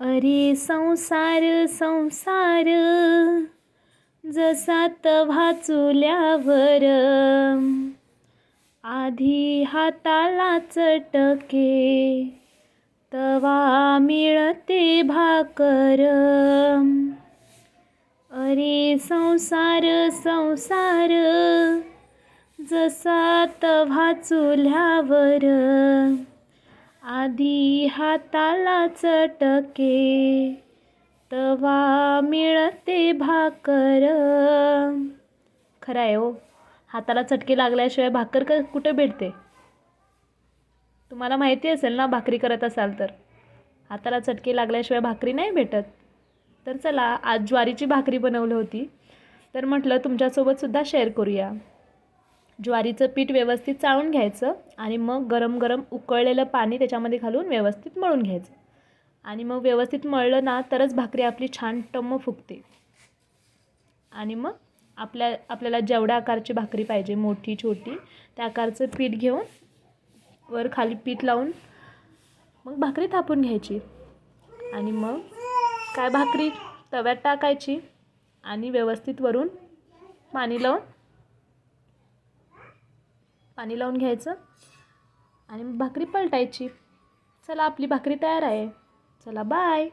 अरे संसार संसार जसा तवा चुल्यावर, आधी हाताला चटके तवा मिळते भाकर. अरे संसार संसार जसा तवा चुल्यावर, आधी हाताला चटके तवा मिळते भाकर. खरं आहे हो, हाताला चटके लागल्याशिवाय भाकर कुठे भेटते. तुम्हाला माहिती असेल ना, भाकरी करत असाल तर हाताला चटके लागल्याशिवाय भाकरी नाही भेटत. तर चला, आज ज्वारीची भाकरी बनवली होती, तर म्हटलं तुमच्यासोबतसुद्धा शेअर करूया. ज्वारीचं पीठ व्यवस्थित चाळून घ्यायचं आणि मग गरम गरम उकळलेलं पाणी त्याच्यामध्ये घालून व्यवस्थित मळून घ्यायचं. आणि मग व्यवस्थित मळलं ना तरच भाकरी आपली छान टम्म फुगते. आणि मग आपल्याला जेवढ्या आकारची भाकरी पाहिजे, मोठी छोटी, त्या आकारचं पीठ घेऊन वर खाली पीठ लावून मग भाकरी थापून घ्यायची. आणि मग काय, भाकरी तव्यात टाकायची आणि व्यवस्थित वरून पाणी लावून घ्यायचं आणि भाकरी पलटायची. चला, आपली भाकरी तयार आहे. चला, बाय.